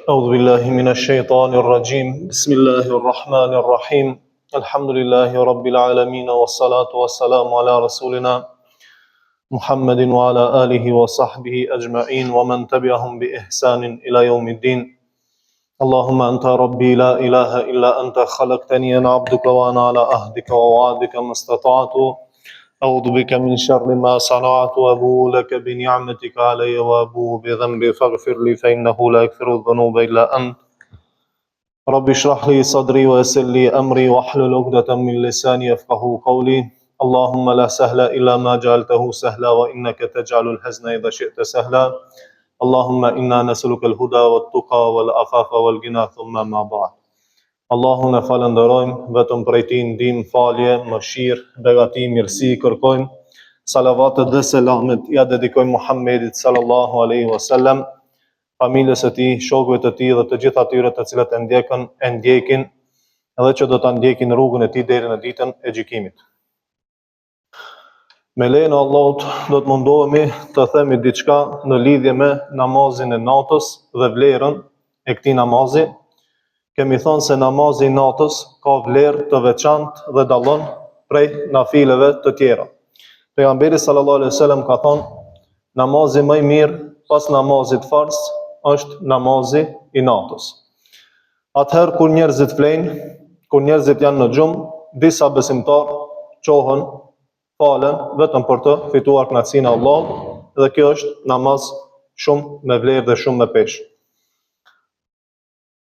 أعوذ بالله من الشيطان الرجيم بسم الله الرحمن الرحيم الحمد لله رب العالمين والصلاة والسلام على رسولنا محمد وعلى آله وصحبه أجمعين ومن تبعهم بإحسان إلى يوم الدين اللهم أنت ربي لا إله إلا أنت خلقتني أنا عبدك وأنا على عهدك ووعدك ما استطعت أعوذ بك من شر ما صنعت وأبوء لك بنعمتك علي وأبوء بذنبي فاغفر لي فإنه لا يغفر الذنوب إلا أنت رب اشرح لي صدري ويسر لي أمري واحلل عقدة من لساني يفقهوا قولي اللهم لا سهل إلا ما جعلته سهلا وإنك تجعل الحزن إذا شئت سهلا اللهم إنا نسألك الهدى والتقى والعفاف والغنى ثم ما بعد Allahun e falenderojmë, vetëm prej Tij ndihmë, falje, mëshirë, begati, mirësi kërkojmë. Salavatet dhe selamet ja dedikojmë Muhammedit sallallahu alaihi wasallam, familjes së tij, shokëve të tij dhe të gjithë atyre të cilët e ndjekin edhe që do ta ndjekin rrugën e tij deri në ditën e gjykimit. Me lejen e Allahut do të mundohemi të themi diçka në lidhje me namazin e natës dhe vlerën e këtij namazi. Kemi thënë se namazi i natës ka vlerë të veçantë dhe dallon prej nafileve të tjera. Pejgamberi sallallahu alaihi wasallam ka thënë, namazi më i mirë pas namazit farz është namazi i natës. Atëherë kur njerëzit flenë, kur njerëzit janë në xhum, disa besimtarë qohen, falen vetëm për të fituar kënaqësinë e Allahut, dhe kjo është namaz shumë me vlerë dhe shumë me peshë.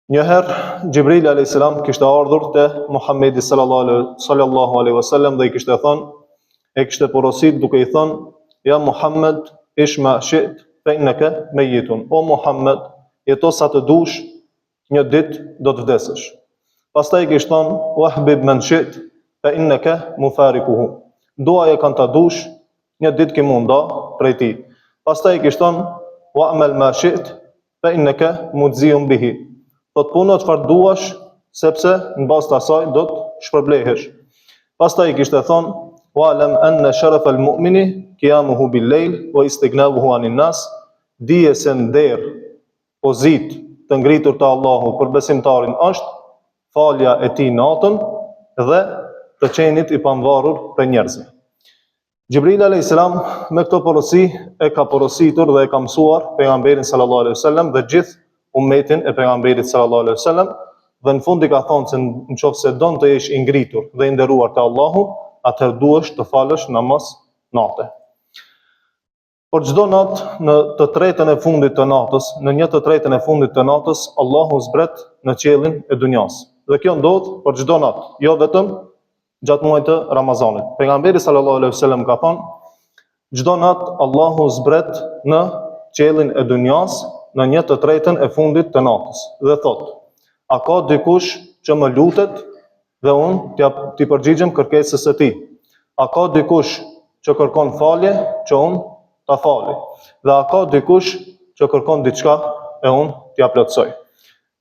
Njëherë, Gjibrili a.s. kishte ardhur te Muhammedi sallallahu alaihi wasallam dhe i kishte thënë, e kishte porosit duke i thënë, ja Muhammed, ish ma shit, fe inneke me jetun. O Muhammed, jeto sa të dush, një ditë do të vdesësh. Pastaj i kishte thënë, wahbib men shit, fe inneke mufarikuhu. Duaje kanë të dush, një ditë ki munda prej ti. Pastaj i kishte thënë, wa'mal ma shit, fe inneke mudzium bihi. Do të puno çfarë duash, sepse në bazë të asaj do të shpërblehesh. Pastaj i kishte thonë, wa'lam anna sharafa al-mu'mini qiyamuhu bil-layl wa istighna'uhu 'anil nas, dije se nder, pozitë të ngritur te Allahu për besimtarin është falja e tij natën dhe të qenit i pavarur për njerëzve. Gjibril a.s. me këtë porosi e ka porositur dhe e ka mësuar pejgamberin sallallahu alaihi wasallam dhe gjithë ummetin e pejgamberit sallallahu alaihi wasallam, dhe në fund i ka thonë se nëse don të jesh i ngritur dhe i nderuar te Allahu, atëherë duhesh të falësh namaz natë. Por çdo natë në të tretën e fundit të natës, në një të tretën e fundit të natës, Allahu zbret në qiellin e dunjas. Dhe kjo ndodh për çdo natë, jo vetëm gjatë muajit të Ramazanit. Pejgamberi sallallahu alaihi wasallam ka thonë, çdo natë Allahu zbret në qiellin e dunjas në një të tretën e fundit të natës dhe thotë, a ka dikush që më lutet dhe unë t'i përgjigjem kërkesës së tij? A ka dikush që kërkon falje që unë ta fali? Dhe a ka dikush që kërkon diçka e unë t'ia plotësoj?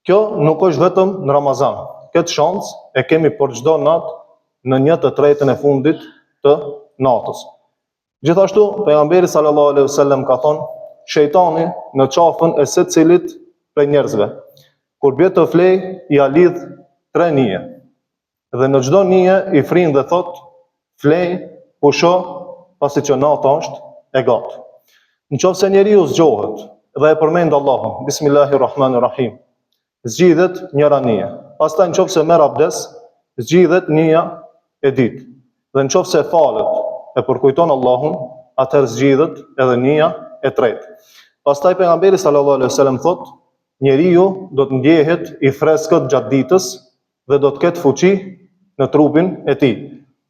Kjo nuk është vetëm në Ramazan. Këtë shans e kemi për çdo natë në një të tretën e fundit të natës. Gjithashtu pejgamberi sallallahu alaihi wasallam ka thonë, shejtani në qafën e secilit prej njerëzve, kur bie të flej, ja lidh 3 nije. Dhe në çdo nije i frin dhe thot, flej, pusho, pasi që nata është e gatë. Nëse njeriu zgjohet dhe e përmend Allahun, Bismillahirrahmanirrahim, zgjidhet njëra nije. Pastaj nëse merr abdes, zgjidhet nija e dytë. Dhe nëse falet e përkujton Allahun, atëherë zgjidhet edhe nija e tretë. Pastaj pejgamberi sallallahu alaihi wasallam thot, njeriu do të ndjehet i freskët gjatë ditës dhe do të ketë fuqi në trupin e tij.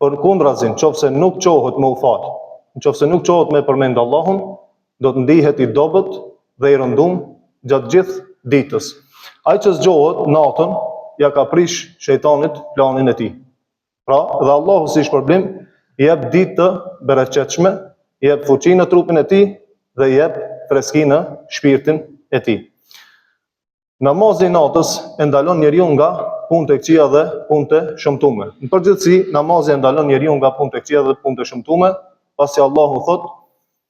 Përkundrazi, nëse nuk qohet me u fal, nëse nuk qohet me përmend Allahun, do të ndihet i dobët dhe i rëndum gjatë gjithë ditës. Ai që zgjohet natën, ja ka prish shejtanit planin e tij. Pra, dhe Allahu si shpërblim i jep ditë të bereqetshme, i jep fuqi në trupin e tij dhe jep freski në shpirtin e tij. Namazi i natës e ndalon njeriu nga punë të këqija dhe punë të shëmtuara. Në përgjithësi, namazi e ndalon njeriu nga punë të këqija dhe punë të shëmtuara, pasi Allahu thot,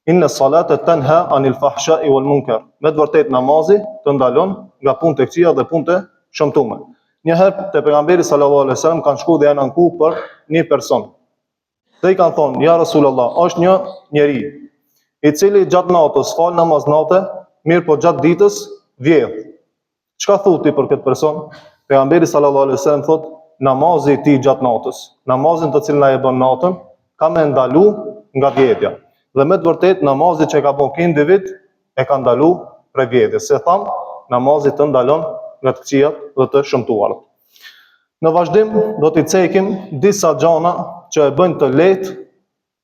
Inna salata tanha anil fahsha'i wal munkar. Me të vërtetë namazi të ndalon nga punë të këqija dhe punë të shëmtuara. Një herë te pejgamberi sallallahu alaihi wasallam kanë shkuar dhe janë anku për një person. Dhe i kanë thonë, ja Rasulullah, është një njeri i cili gjatë natës fal namaz natë, mirë po gjatë ditës vjedh. Çka thotë për këtë person? Pejgamberi sallallahu alaihi wasallam thotë, namazi i tij gjatë natës, namazin të cilin ai e bën natën, ka më ndalu nga vjedhja. Dhe me të vërtetë namazi që ka bën ky individ e ka ndalu prej vjedhjes. Se tham, namazi të ndalon nga të këqijat dhe të shëmtuarat. Në vazhdim do t'i cekim disa gjëra që e bëjnë të lehtë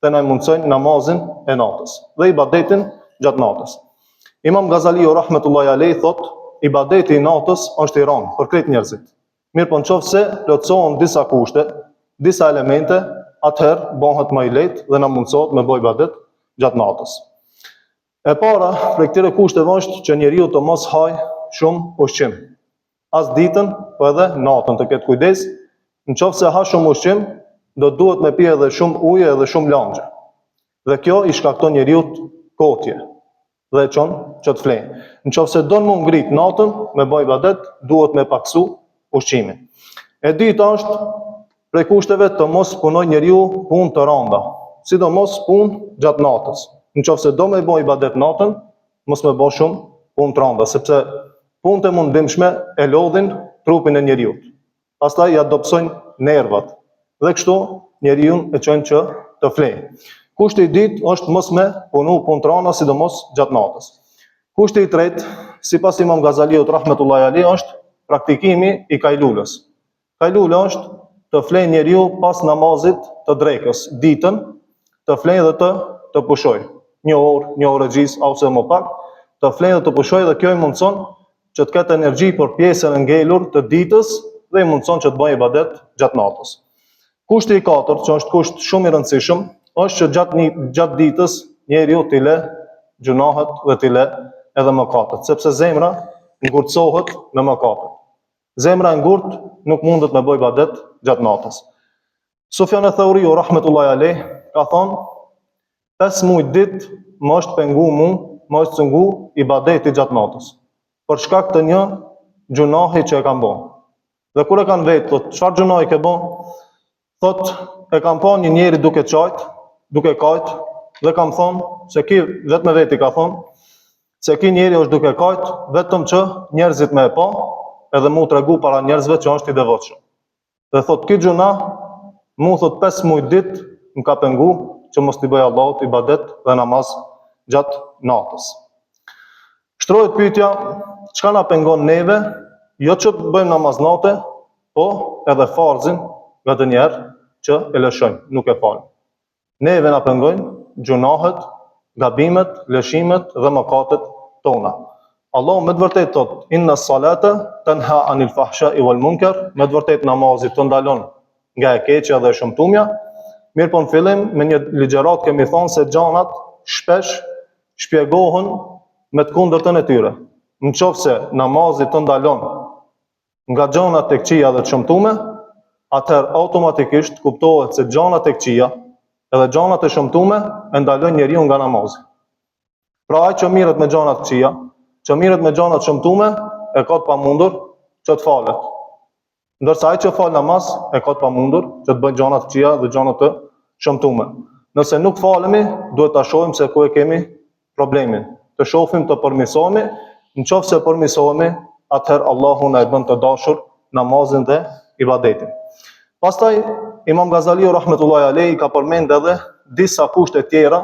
të na mundsojnë namazin e natës dhe ibadetin gjatë natës. Imam Gazaliu rahmetullahi alayhi thotë, ibadeti i natës është i rëndë për krejt njerëzit. Mirë po nëse plotësohen disa kushte, disa elemente, atëherë bëhet më i lehtë dhe na mundsohet me bëj ibadet gjatë natës. E para prej këtyre kushteve është që njeriu të mos haj shumë ushqim. As ditën, po edhe natën të ketë kujdes. Nëse ha shumë ushqim, do duhet me pi edhe shumë ujë edhe shumë langë. Dhe kjo i shkakton njeriu kotje dhe çon që të flejë. Nëse don më ngrit natën me bëj ibadet, duhet me paksu ushqimin. E dyta është prej kushteve të mos punoj njeriu punë të rënda, sidomos punë gjatë natës. Nëse do me bëj ibadet natën, mos me bëj shumë punë të rënda, sepse punët e mundimshme e lodhin trupin e njeriu. Pastaj ja dobësojnë nervat dhe kështu njeriu e çojnë që të flejë. Kushti i dytë është mos me punu punë të rënda, sidomos gjatë natës. Kushti i tretë, sipas Imam Gazaliut rahmetullahi alayhi, është praktikimi i kailulës. Kailula është të flejë njeriu pas namazit të drekës, ditën, të flejë dhe të pushojë. 1 orë, 1 orë e gjys, ose më pak, të flejë dhe të pushojë, dhe kjo i mundson që të ketë energji për pjesën e ngelur të ditës dhe i mundson që të bëjë ibadet gjatë natës. Kushti i katërt, që është kusht shumë i rëndësishëm, është që gjatë ditës njeriu t'i lë gjunahet dhe t'i lë edhe mëkatet, sepse zemra ngurtësohet me mëkatet. Zemra e ngurtë nuk mundet me bëj ibadet gjatë natës. Sufjan al-Thauriu rahmetullahi alayh ka thonë, 5 muaj ditë më është pengu më është cungu ibadeti gjatë natës, për shkak të një gjunahi që e kam bën. Dhe kur e kanë vetë, thotë, çfarë gjunahi ke bën? Thotë, e kam pa një njeri duke kajt, dhe kam thonë se ki vetë me veti ka thonë se ki njeri është duke kajt vetëm që njerëzit me e pa, edhe mu tregu para njerëzve që është i devotshëm. Dhe thotë, ky gjunah mu thotë 5 muaj ditë më ka pengu që mos t'i bëj Allahut ibadet dhe namaz gjatë natës. Shtrohet pyetja, çka na pengon neve, jo që të bëjmë namaz natë, po edhe farzin nga të njerë që e lëshojmë, nuk e falim. Neve na pengojnë gjunahet, gabimet, lëshimet dhe mëkatet tona. Allahu me të vërtetë thotë, inna salata tanha anil fahsha'i wal munkar, me të vërtetë namazi të ndalon nga e keqja dhe e shëmtumja. Mirë po në fillim me një ligjërat kemi thonë se gjanat shpesh shpjegohen me të kundërtën e tyre. Nëse namazi të ndalon nga gjanat e këqija dhe të shëmtume, atëherë automatikisht kuptohet se gjanat e këqija edhe gjanat e shëmtume e ndalojnë njeriu nga namazi. Pra ai që mirret me gjanat këqija, që mirret me gjanat shëmtume, e ka të pamundur që të falet. Ndërsa ai që fal namaz e ka të pamundur që të bëjë gjanat këqija dhe gjanat të shëmtume. Nëse nuk falemi, duhet ta shohim se ku e kemi problemin. Të shohim të përmirësohemi, nëse përmirësohemi, atëherë Allahu na e bën të dashur namazin dhe ibadetin. Pastaj Imam Gazaliu rahmetullahi alayhi ka përmend edhe disa kushte tjera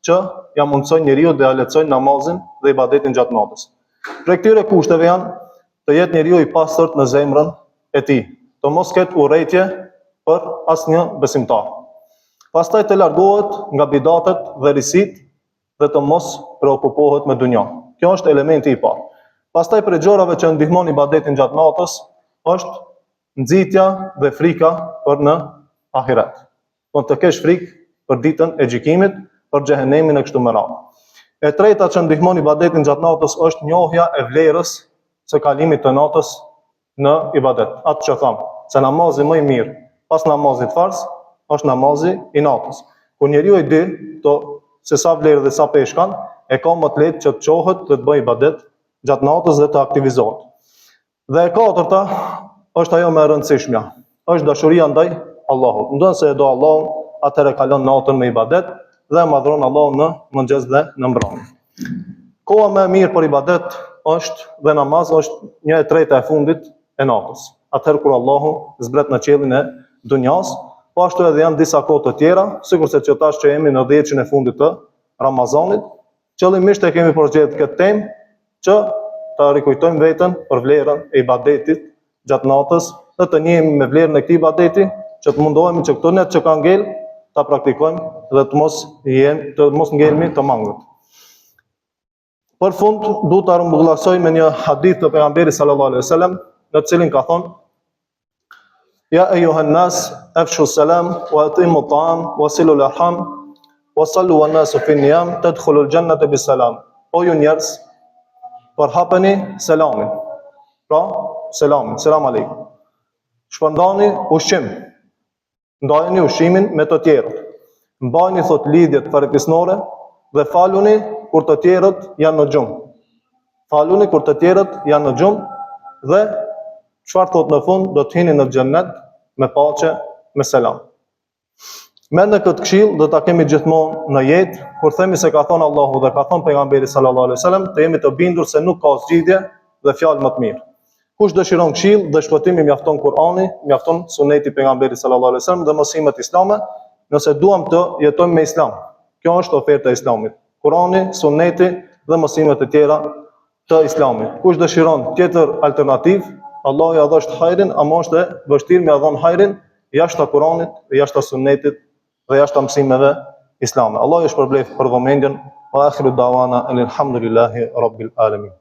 që ja mundsojnë njeriu dhe ja lehtësojnë namazin dhe ibadetin gjatë natës. Prej këtyre kushteve janë të jetë njeriu i pastërt në zemrën e tij, të mos ketë urrëtie për asnjë besimtar. Pastaj të largohet nga bidatet dhe risit dhe të mos preokupohet me dunjan. Kjo është elementi i parë. Pastaj për gjërave që ndihmon ibadetin gjatë natës është nxitja dhe frika për në ahiret. Do të kesh frikë për ditën e gjykimit, për xhehenemin e kështu me radhë. E treta që ndihmon ibadetin gjatë natës është njohja e vlerës së kalimit të natës në ibadet. Atë që thamë, se namazi më i mirë pas namazit farz është namazi i natës. Kur njeriu e di se sa vlerë dhe sa peshë kanë, e ka më të lehtë që të çohet dhe të bëjë ibadet gjatë natës dhe të aktivizohet. Dhe e katërta është ajo më e rëndësishmja, është dashuria ndaj Allahut. Ndonse e do Allahun, atëherë kalon natën me ibadet dhe madhron Allahun në mëngjes dhe në mbrëmje. Koha më e mirë për ibadet është dhe namaz është 1/3 e fundit e natës. Atëherë kur Allahu zbret në qiellin e dunjas, po ashtu edhe janë disa kohë të tjera, sikurse që tash që jemi në 10-in e fundit të Ramazanit, qëllimisht e kemi përgjedhur këtë temë që ta rikujtojmë veten për vlerën e ibadetit gjatë natës dhe të njihemi me vlerën e këtij ibadeti, që të mundohemi që këto net që ka ngel ta praktikojmë dhe të mos ngelmi të mangët. Për fund, du të arëmbullasoj me një hadith të pejgamberit sallallahu alaihi wasallam, në të cilin ka thonë: Ja ejuhan nas, afshu salam, wa atimu ta'am, wa silu l'arham, wa sallu wa nasu fin niyam, tadkhulul jannata bisalam. O ju njerëz, përhapeni selamin. Pra, selamin, selam aleikum. Shpërndani ushqim, ndajeni ushqimin me të tjerët. Mbajni thot lidhjet farefisnore dhe faluni kur të tjerët janë në gjumë. Faluni kur të tjerët janë në gjumë dhe çfarë thot në fund, do të hini në xhennet me paqe, me selam. Mendë këtë këshill do ta kemi gjithmonë në jetë, kur themi se ka thonë Allahu dhe ka thonë pejgamberi sallallahu alaihi wasallam, të jemi të bindur se nuk ka zgjidhje dhe fjalë më të mirë. Kush dëshiron këshill dhe shpëtimi, mjafton Kur'ani, mjafton suneti pejgamberit sallallahu alaihi wasallam dhe mësimet islame, nëse duam të jetojmë me Islam. Kjo është oferta e Islamit. Kur'ani, suneti dhe mësimet e tjera të Islamit. Kush dëshiron tjetër alternativë, Allahu ja dhosh hajrin, ama është vështirë me ia dhënë hajrin jashtë Kur'anit, jashtë sunetit dhe jashtë mësimeve islame. Allahu ju shpërblef për vëmendjen. Wa akhiru dawana alhamdulillahi rabbil alamin.